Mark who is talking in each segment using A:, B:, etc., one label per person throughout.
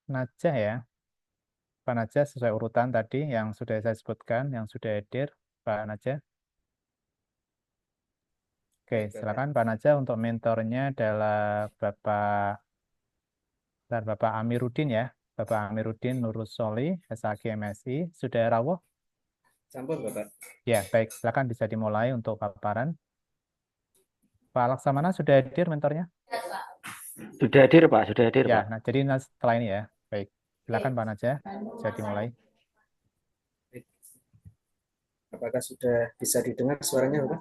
A: Najah ya. Pak Najah sesuai urutan tadi yang sudah saya sebutkan, yang sudah hadir, Pak Najah. Oke,
B: Baik, Bapak.
A: silakan Pak Najah untuk mentornya adalah Bapak Amiruddin ya. Bapak Amiruddin Nurus Soli, SAG MSI. Sudah rawuh?
B: Sampun, Bapak.
A: Ya, baik. Silakan bisa dimulai untuk paparan. Pak Laksamana sudah hadir mentornya?
C: Sudah hadir, Pak. Sudah hadir,
A: Ya,
C: Pak.
A: nah jadi setelah ini ya. Baik. Silakan Pak Najah, bisa dimulai.
B: Baik. Apakah sudah bisa didengar suaranya, Bapak?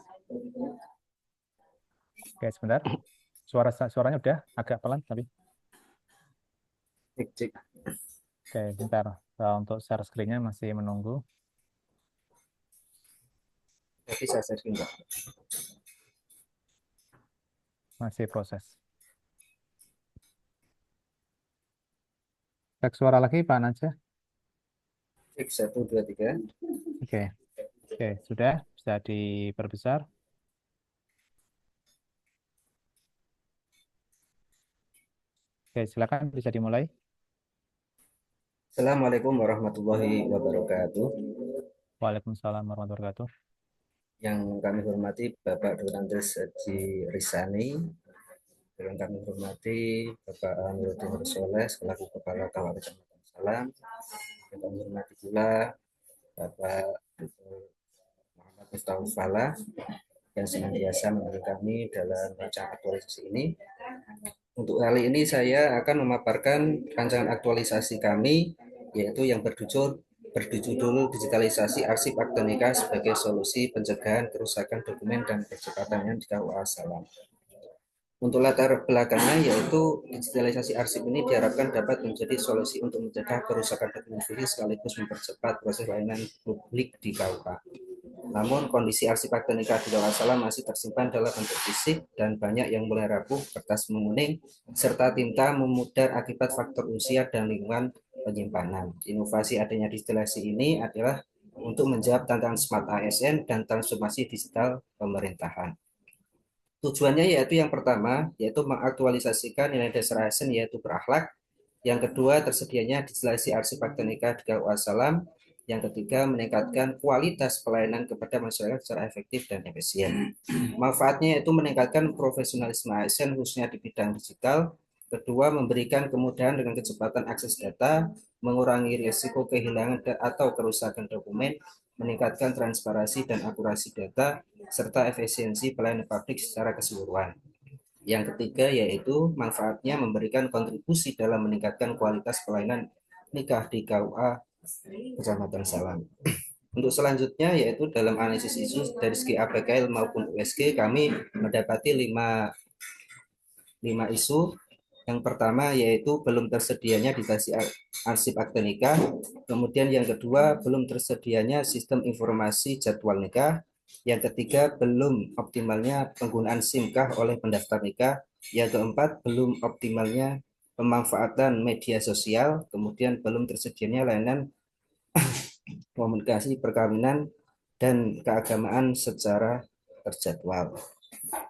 A: Oke, sebentar. Suaranya udah agak pelan tapi.
B: Cek, cek.
A: Oke, bentar. Untuk share screen-nya masih menunggu.
B: Bisa saya share, Pak.
A: Masih proses. Cek suara lagi Pak Najah.
B: Cek 1, 2, 3.
A: Oke, oke, sudah bisa diperbesar. Oke, silakan bisa dimulai.
B: Assalamualaikum warahmatullahi wabarakatuh.
A: Waalaikumsalam warahmatullahi wabarakatuh.
B: Yang kami hormati Bapak Durandes Haji Risani, yang kami hormati Bapak Amiruddin Soleh selaku Kepala Kawal Kecamatan Salam, yang kami hormati pula Bapak Muhammad Miftahul Falah yang senantiasa menemani kami dalam rancangan aktualisasi ini. Untuk kali ini saya akan memaparkan rancangan aktualisasi kami, yaitu yang berjudul digitalisasi arsip akta nikah sebagai solusi pencegahan kerusakan dokumen dan percepatannya di KUA Salam. Untuk latar belakangnya yaitu digitalisasi arsip ini diharapkan dapat menjadi solusi untuk mencegah kerusakan dokumen fisik sekaligus mempercepat proses layanan publik di KUA. Namun kondisi arsip akta nikah di KUA Salam masih tersimpan dalam bentuk fisik dan banyak yang mulai rapuh, kertas menguning, serta tinta memudar akibat faktor usia dan lingkungan penyimpanan. Inovasi adanya digitalisasi ini adalah untuk menjawab tantangan smart ASN dan transformasi digital pemerintahan. Tujuannya yaitu yang pertama, yaitu mengaktualisasikan nilai dasar ASN yaitu berakhlak. Yang kedua, tersedianya digitalisasi arsip akta nikah di KUA Salam. Yang ketiga, meningkatkan kualitas pelayanan kepada masyarakat secara efektif dan efisien. Manfaatnya yaitu meningkatkan profesionalisme ASN khususnya di bidang digital. Kedua, memberikan kemudahan dengan kecepatan akses data, mengurangi risiko kehilangan atau kerusakan dokumen, meningkatkan transparansi dan akurasi data, serta efisiensi pelayanan publik secara keseluruhan. Yang ketiga yaitu manfaatnya memberikan kontribusi dalam meningkatkan kualitas pelayanan nikah di KUA Kecamatan Salam. Untuk selanjutnya yaitu dalam analisis isu dari segi APKL maupun USG kami mendapati lima isu. Yang pertama yaitu belum tersedianya digitalisasi arsip akte nikah. Kemudian yang kedua belum tersedianya sistem informasi jadwal nikah. Yang ketiga belum optimalnya penggunaan SIM-kah oleh pendaftar nikah. Yang keempat belum optimalnya pemanfaatan media sosial. Kemudian belum tersedianya layanan komunikasi perkawinan dan keagamaan secara terjadwal.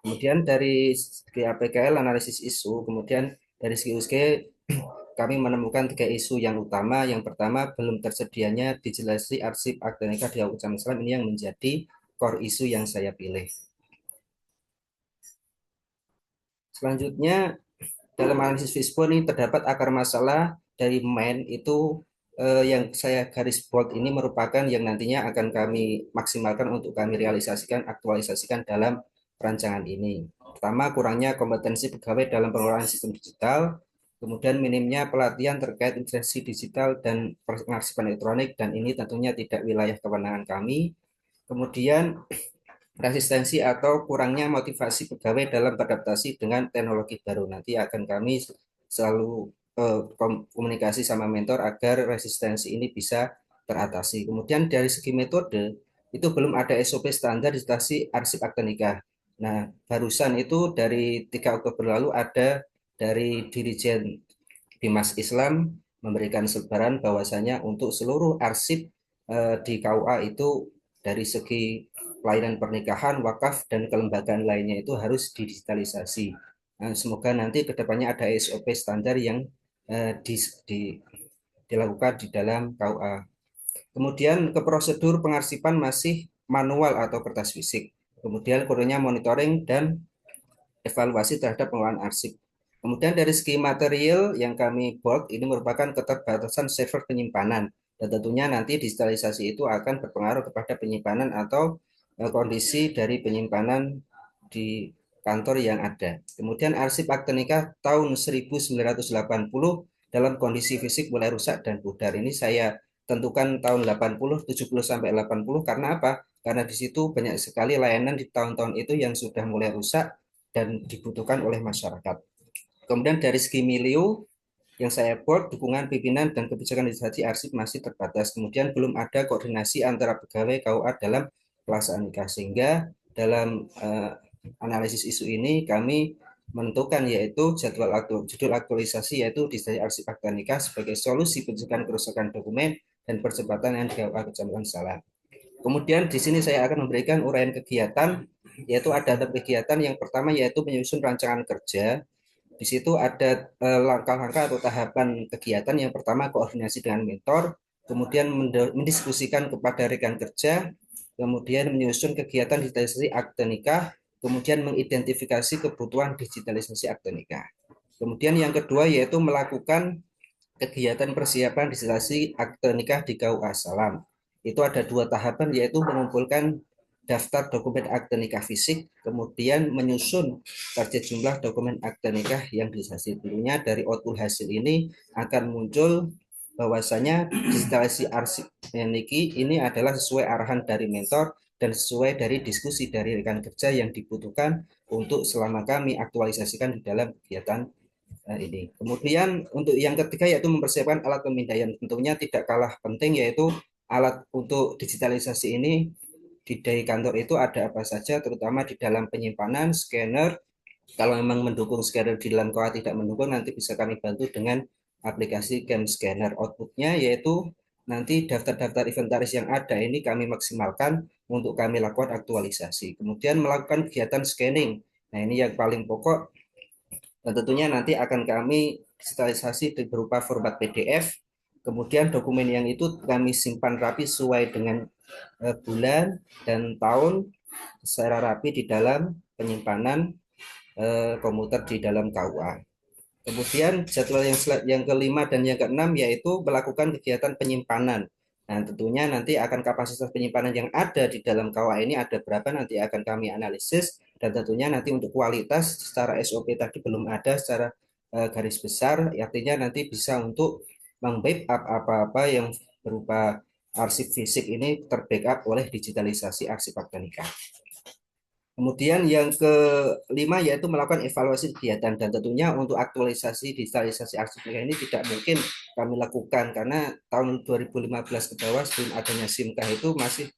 B: Kemudian dari segi APKL analisis isu, kemudian dari segi USG kami menemukan tiga isu yang utama. Yang pertama belum tersedianya digitalisasi arsip akta nikah di Kecamatan Salam, ini yang menjadi core isu yang saya pilih. Selanjutnya dalam analisis FISPO ini terdapat akar masalah dari main itu yang saya garis bold ini merupakan yang nantinya akan kami maksimalkan untuk kami realisasikan, aktualisasikan dalam rancangan ini. Pertama, kurangnya kompetensi pegawai dalam pengelolaan sistem digital, kemudian minimnya pelatihan terkait integrasi digital dan pengarsipan elektronik, dan ini tentunya tidak wilayah kewenangan kami. Kemudian resistensi atau kurangnya motivasi pegawai dalam beradaptasi dengan teknologi baru. Nanti akan kami selalu komunikasi sama mentor agar resistensi ini bisa teratasi. Kemudian dari segi metode, itu belum ada SOP standar digitalisasi arsip akta nikah. Nah, barusan itu dari 3 Oktober lalu ada dari Dirjen Bimas Islam memberikan sebaran bahwasanya untuk seluruh arsip di KUA itu dari segi pelayanan pernikahan, wakaf, dan kelembagaan lainnya itu harus didigitalisasi. Nah, semoga nanti kedepannya ada SOP standar yang dilakukan di dalam KUA. Kemudian ke prosedur pengarsipan masih manual atau kertas fisik. Kemudian kodenya monitoring dan evaluasi terhadap pengelolaan arsip. Kemudian dari segi material yang kami buat ini merupakan keterbatasan server penyimpanan. Dan tentunya nanti digitalisasi itu akan berpengaruh kepada penyimpanan atau kondisi dari penyimpanan di kantor yang ada. Kemudian arsip akte nikah tahun 1980 dalam kondisi fisik mulai rusak dan pudar. Ini saya tentukan tahun 80, 70 sampai 80 karena apa? Karena di situ banyak sekali layanan di tahun-tahun itu yang sudah mulai rusak dan dibutuhkan oleh masyarakat. Kemudian dari segi milieu yang saya buat, dukungan pimpinan dan kebijakan legislasi arsip masih terbatas. Kemudian belum ada koordinasi antara pegawai KUA dalam pelaksanaan nikah, sehingga dalam analisis isu ini kami menentukan yaitu judul aktualisasi yaitu digitalisasi arsip akta nikah sebagai solusi pencegahan kerusakan dokumen dan percepatan yang KUA Kecamatan Salam. Kemudian di sini saya akan memberikan uraian kegiatan, yaitu ada kegiatan yang pertama yaitu menyusun rancangan kerja. Di situ ada langkah-langkah atau tahapan kegiatan. Yang pertama koordinasi dengan mentor, kemudian mendiskusikan kepada rekan kerja, kemudian menyusun kegiatan digitalisasi akte nikah, kemudian mengidentifikasi kebutuhan digitalisasi akte nikah. Kemudian yang kedua yaitu melakukan kegiatan persiapan digitalisasi akte nikah di KUA Salam. Itu ada dua tahapan yaitu mengumpulkan daftar dokumen akte nikah fisik, kemudian menyusun target jumlah dokumen akte nikah yang digitalisasi. Tentunya dari output hasil ini akan muncul bahwasanya digitalisasi arsip niki ini adalah sesuai arahan dari mentor dan sesuai dari diskusi dari rekan kerja yang dibutuhkan untuk selama kami aktualisasikan di dalam kegiatan ini. Kemudian untuk yang ketiga yaitu mempersiapkan alat pemindaian. Tentunya tidak kalah penting yaitu alat untuk digitalisasi ini di kantor itu ada apa saja, terutama di dalam penyimpanan, scanner. Kalau memang mendukung scanner di dalam KUA tidak mendukung, nanti bisa kami bantu dengan aplikasi CAM Scanner. Outputnya yaitu nanti daftar-daftar inventaris yang ada ini kami maksimalkan untuk kami lakukan aktualisasi. Kemudian melakukan kegiatan scanning. Nah ini yang paling pokok dan tentunya nanti akan kami digitalisasi berupa format PDF. Kemudian dokumen yang itu kami simpan rapi sesuai dengan bulan dan tahun secara rapi di dalam penyimpanan komputer di dalam KUA. Kemudian jadwal yang kelima dan yang keenam yaitu melakukan kegiatan penyimpanan. Nah, tentunya nanti akan kapasitas penyimpanan yang ada di dalam KUA ini ada berapa nanti akan kami analisis dan tentunya nanti untuk kualitas secara SOP tadi belum ada secara garis besar, artinya nanti bisa untuk meng-backup apa-apa yang berupa arsip fisik ini terbackup oleh digitalisasi arsip akta nikah. Kemudian yang kelima yaitu melakukan evaluasi kegiatan dan tentunya untuk aktualisasi digitalisasi arsip nikah ini tidak mungkin kami lakukan karena tahun 2015 ke bawah sebelum adanya SIMKah itu masih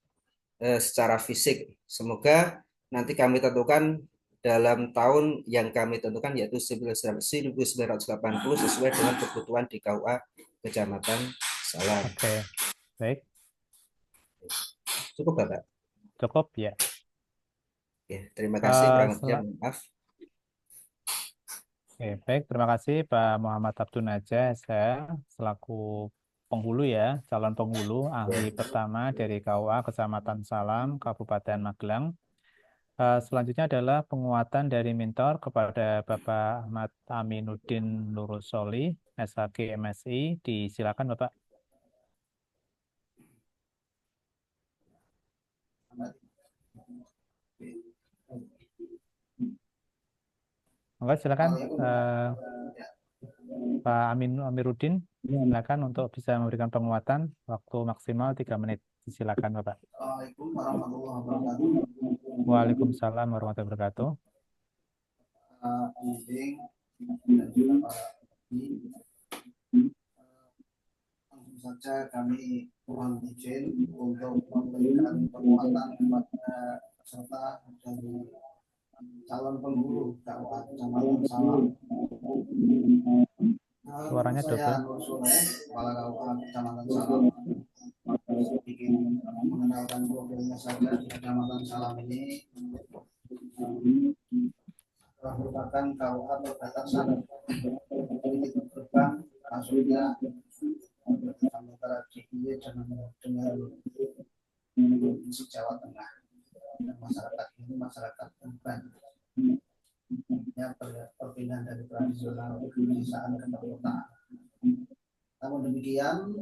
B: secara fisik. Semoga nanti kami tentukan dalam tahun yang kami tentukan yaitu 1980 sesuai dengan kebutuhan di KUA Kecamatan Salam.
A: Oke, baik.
B: Cukup Bapak?
A: Cukup ya.
B: Ya, terima kasih kurang lebihnya maaf.
A: Oke, baik. Terima kasih Pak Muhammad Abdul Najah, saya selaku penghulu ya, calon penghulu ahli pertama dari KUA Kecamatan Salam, Kabupaten Magelang. Selanjutnya adalah penguatan dari mentor kepada Bapak Ahmad Aminuddin Lurusoli, SHG MSI. Disilakan Bapak. Oke, silakan Pak Amiruddin, silakan untuk bisa memberikan penguatan waktu maksimal 3 menit. Silakan Bapak.
D: Assalamualaikum warahmatullahi wabarakatuh.
A: Waalaikumsalam warahmatullahi wabarakatuh.
D: Pengunjung dan juga para penghuni. Langsung saja kami mohon izin untuk memberikan penguatan kepada peserta dari calon penghulu KUA Kecamatan Salam.
A: Suaranya double.
D: Saya Nur Soleh, Kepala KUA Kecamatan Salam. Sedikit mengenalkan profilnya saja di Kecamatan Salam ini merupakan KUA perbatasan pintu gerbang masuknya antara DIY dengan Provinsi Jawa Tengah. Dan masyarakat ini masyarakat urban, ya, perpindahan dari tradisional pedesaan ke perkotaan. Namun demikian,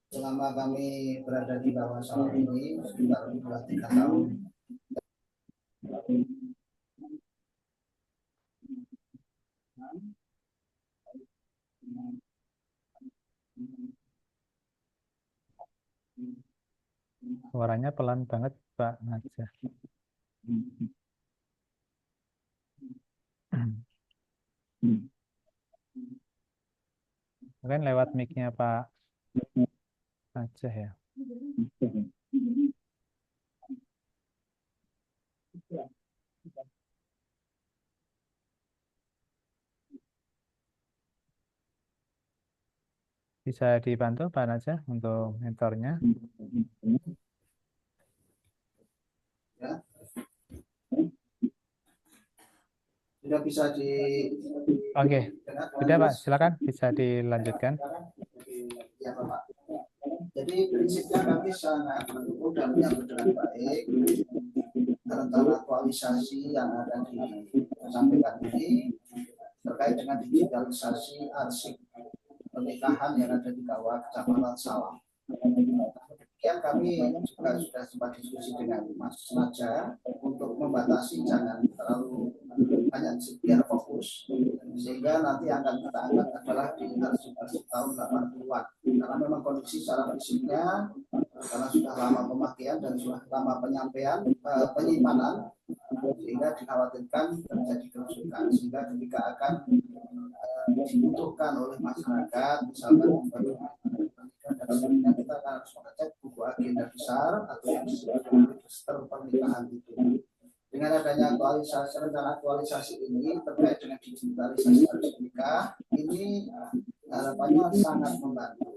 D: selama kami berada di bawah salam ini sekitar 2-3 tahun,
A: Suaranya pelan banget, Pak Najah. Mungkin lewat mic-nya Pak Najah ya. Bisa dibantu Pak Najah untuk mentornya?
D: ya, sudah bisa di.
A: Oke, sudah Pak, silakan bisa dilanjutkan.
D: Ya Bapak. Jadi prinsipnya kami sangat mendukung dan menyambut dengan baik rencana aktualisasi yang ada disampaikan ini terkait dengan digitalisasi arsip pernikahan yang ada di KUA Kecamatan Salam. Demikian kami juga sudah sempat diskusi dengan Mas Naja untuk membatasi jangan terlalu banyak biar fokus, sehingga nanti akan kita angkat adalah di arsip tahun 80-an karena memang kondisi secara fisiknya karena sudah lama pemakaian dan sudah lama penyimpanan sehingga dikhawatirkan terjadi kerusakan, sehingga ketika akan dibutuhkan oleh masyarakat misalkan membantu dan sebagainya, kita harus mengecek buku agenda besar atau yang disebut register pernikahan itu. Dengan adanya rencana aktualisasi ini terkait dengan digitalisasi harus nikah, ini harapannya sangat membantu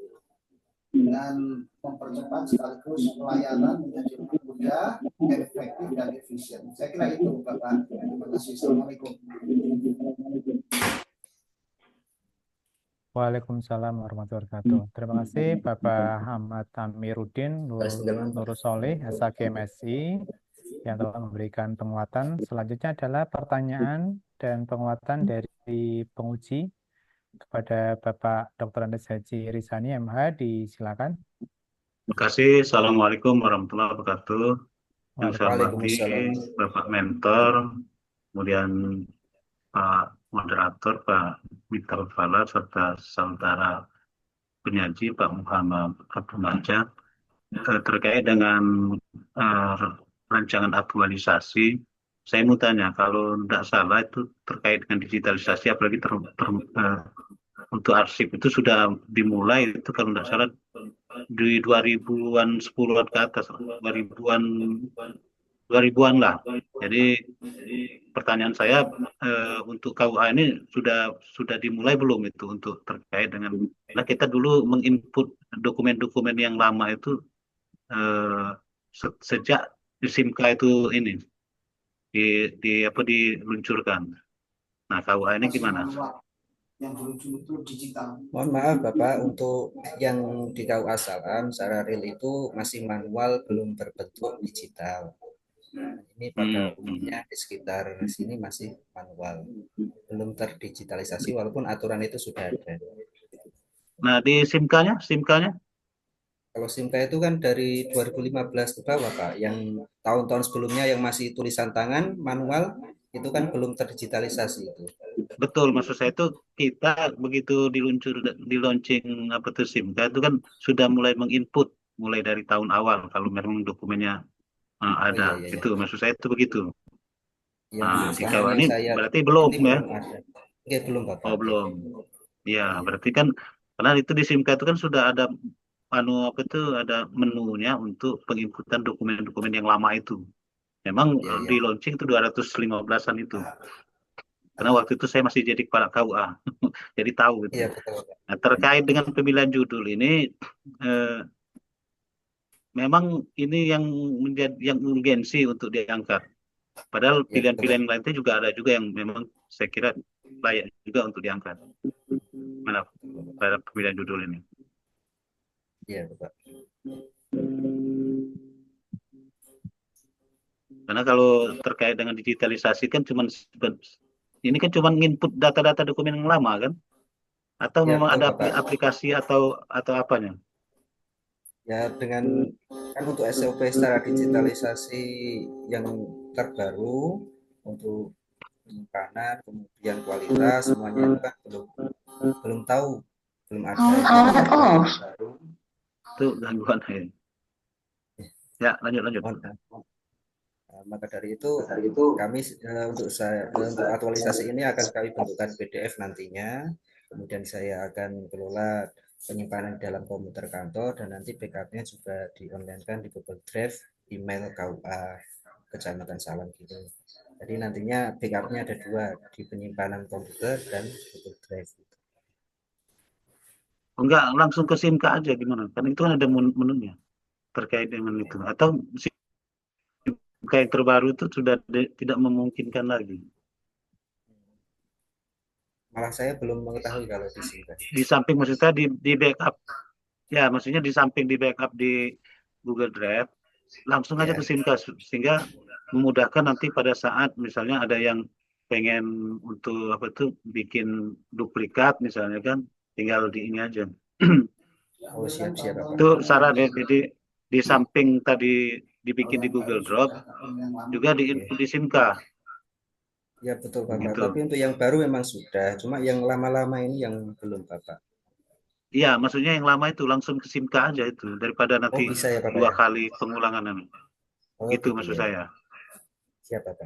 D: dengan mempercepat sekaligus pelayanan menjadi lebih mudah, efektif dan efisien. Saya kira itu Bapak. Terima kasih. Assalamualaikum.
A: Waalaikumsalam warahmatullahi wabarakatuh. Terima kasih Bapak Ahmad Amiruddin Nurusoleh, SHG MSI, yang telah memberikan penguatan. Selanjutnya adalah pertanyaan dan penguatan dari penguji kepada Bapak Dr. Andes Haji Rizani, MH, disilakan.
E: Terima kasih. Assalamualaikum warahmatullahi wabarakatuh. Yang saya hormati
B: Waalaikumsalam.
E: Bapak Mentor, kemudian Pak Moderator, Pak Mital Fala, serta saudara penyaji Pak Muhammad Abdul Majid, terkait dengan rancangan aktualisasi. Saya mau tanya, kalau tidak salah itu terkait dengan digitalisasi, apalagi untuk arsip itu sudah dimulai itu kalau tidak salah di 2000-an 10-an ke atas, 2000-an lah. Jadi pertanyaan saya untuk KUA ini sudah dimulai belum itu untuk terkait dengan, nah kita dulu menginput dokumen-dokumen yang lama itu sejak di SIMKA itu ini diluncurkan. Nah KUA ini gimana?
D: Yang berujung itu digital.
B: Mohon maaf Bapak, untuk yang di KUA Salam secara real itu masih manual, belum berbentuk digital. Ini pada umumnya di sekitar sini masih manual, belum terdigitalisasi walaupun aturan itu sudah ada.
E: Nah di SIMKA-nya?
B: Kalau SIMKA itu kan dari 2015 ke bawah Pak, yang tahun-tahun sebelumnya yang masih tulisan tangan manual itu kan belum terdigitalisasi itu.
E: Betul, maksud saya itu kita begitu di launching apa tuh SIMKA itu kan sudah mulai menginput mulai dari tahun awal kalau memang dokumennya ada.
B: Iya.
E: Itu maksud saya itu begitu.
B: Yang
E: Di KUA ini berarti
B: belum
E: ya?
B: ada. Oke, belum Bapak.
E: Oh belum. Ya berarti kan karena itu di SIMKA itu kan sudah ada ada menunya untuk penginputan dokumen-dokumen yang lama itu. Memang di launching itu 215-an itu. Karena waktu itu saya masih jadi kepala KUA, jadi tahu gitu.
B: Iya, betul.
E: Nah, terkait dengan pemilihan judul ini, memang ini yang menjadi yang urgensi untuk diangkat. Padahal pilihan-pilihan lainnya juga ada juga yang memang saya kira layak juga untuk diangkat. Mana pada pemilihan judul ini.
B: Iya, Bapak.
E: Karena kalau terkait dengan digitalisasi kan ini kan cuma input data-data dokumen yang lama kan? Atau
B: Ya,
E: memang
B: betul,
E: ada
B: Bapak.
E: aplikasi atau apanya?
B: Ya, dengan kan untuk SOP secara digitalisasi yang terbaru untuk penyimpanan, kemudian kualitas, semuanya itu kan belum tahu, belum ada informasi baru.
E: Itu gangguan ya. Ya, lanjut.
B: Maka dari itu kami untuk aktualisasi ini akan kami bentukkan PDF nantinya. Kemudian saya akan kelola penyimpanan di dalam komputer kantor dan nanti backupnya juga di-online-kan di Google Drive, email KUA Kecamatan Salam gitu. Jadi nantinya backupnya ada dua, di penyimpanan komputer dan Google Drive.
E: Enggak, langsung ke SIMK aja gimana? Karena itu kan ada menunya terkait dengan itu. Atau SIMK yang terbaru itu sudah tidak memungkinkan lagi.
B: Malah saya belum mengetahui kalau di sini.
E: Di samping maksudnya di backup. Ya, maksudnya di samping di backup di Google Drive, langsung aja
B: Ya,
E: ke SIMK sehingga memudahkan nanti pada saat misalnya ada yang pengen untuk apa tuh bikin duplikat misalnya kan, tinggal di ini aja.
B: oh siap-siap Bapak.
E: Itu saran ya. Jadi di samping tadi dibikin di Google Drop, juga di
B: Oke.
E: input di SIMK
B: Ya betul Bapak,
E: gitu.
B: tapi untuk yang baru memang sudah, cuma yang lama-lama ini yang belum Bapak.
E: Iya, maksudnya yang lama itu langsung ke SIMK aja itu daripada
B: Oh
E: nanti
B: bisa ya Bapak
E: dua
B: ya?
E: kali pengulangan ini.
B: Oh
E: Gitu
B: gitu
E: maksud
B: ya.
E: saya.
B: Siap Bapak.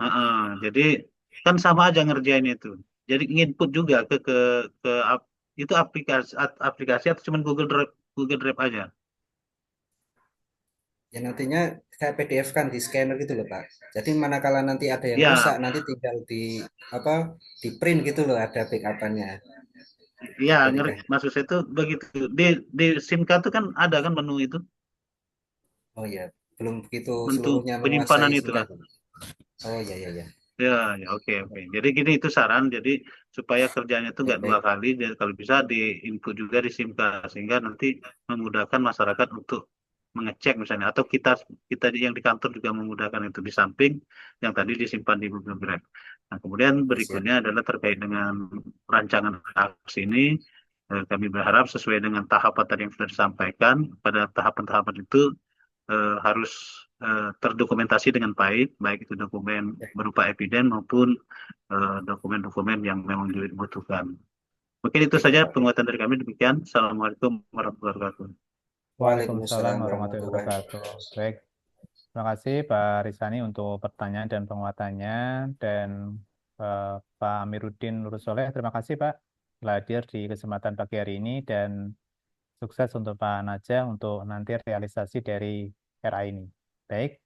E: Jadi kan sama aja ngerjain itu. Jadi input juga itu aplikasi atau cuma Google Drive aja.
B: Ya nantinya saya PDF kan di scanner gitu loh Pak. Jadi manakala nanti ada yang rusak,
E: Ya,
B: nanti tinggal di apa di print gitu loh, ada backupannya.
E: ya
B: Ketika
E: maksud saya itu begitu. Di SIM card itu kan ada kan menu itu,
B: oh ya belum begitu
E: menu
B: seluruhnya menguasai
E: penyimpanan itu
B: singkat.
E: kan.
B: Oh ya ya ya.
E: Ya, ya, oke. Jadi gini itu saran. Jadi supaya kerjanya itu
B: Baik
E: nggak dua
B: baik.
E: kali, dan kalau bisa di input juga di SIM card sehingga nanti memudahkan masyarakat untuk mengecek misalnya, atau kita yang di kantor juga memudahkan itu di samping yang tadi disimpan di Google Drive. Nah, kemudian
B: Siap.
E: berikutnya adalah terkait dengan rancangan aksi ini. Kami berharap sesuai dengan tahapan tadi yang sudah disampaikan, pada tahapan-tahapan itu harus terdokumentasi dengan baik, baik itu dokumen berupa eviden maupun dokumen-dokumen yang memang dibutuhkan. Mungkin itu
B: Baik
E: saja
B: Bapak.
E: penguatan dari kami. Demikian. Assalamualaikum warahmatullahi wabarakatuh.
A: Waalaikumsalam
B: Waalaikumsalam
A: warahmatullahi
B: warahmatullahi
A: wabarakatuh. Baik, terima kasih Pak Risani untuk pertanyaan dan penguatannya, dan Pak Amiruddin Lurus Soleh, terima kasih Pak telah hadir di kesempatan pagi hari ini, dan sukses untuk Pak Najah untuk nanti realisasi dari RA ini. Baik,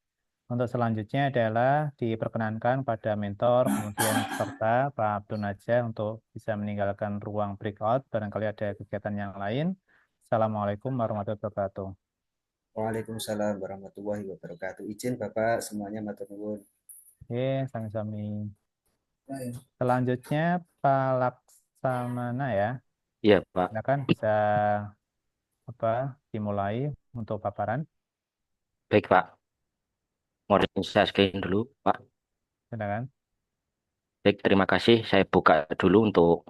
A: untuk selanjutnya adalah diperkenankan pada mentor, kemudian peserta Pak Abdul Najah untuk bisa meninggalkan ruang breakout, barangkali ada kegiatan yang lain. Assalamualaikum warahmatullahi wabarakatuh.
B: Waalaikumsalam warahmatullahi wabarakatuh. Izin Bapak semuanya matur nuwun.
A: Oke, sami-sami. Selanjutnya Pak Laksamana ya,
C: Iya, Pak.
A: silakan bisa dimulai untuk paparan,
C: Baik, Pak. Mohon saya screen dulu, Pak.
A: silakan.
C: Baik, terima kasih. Saya buka dulu untuk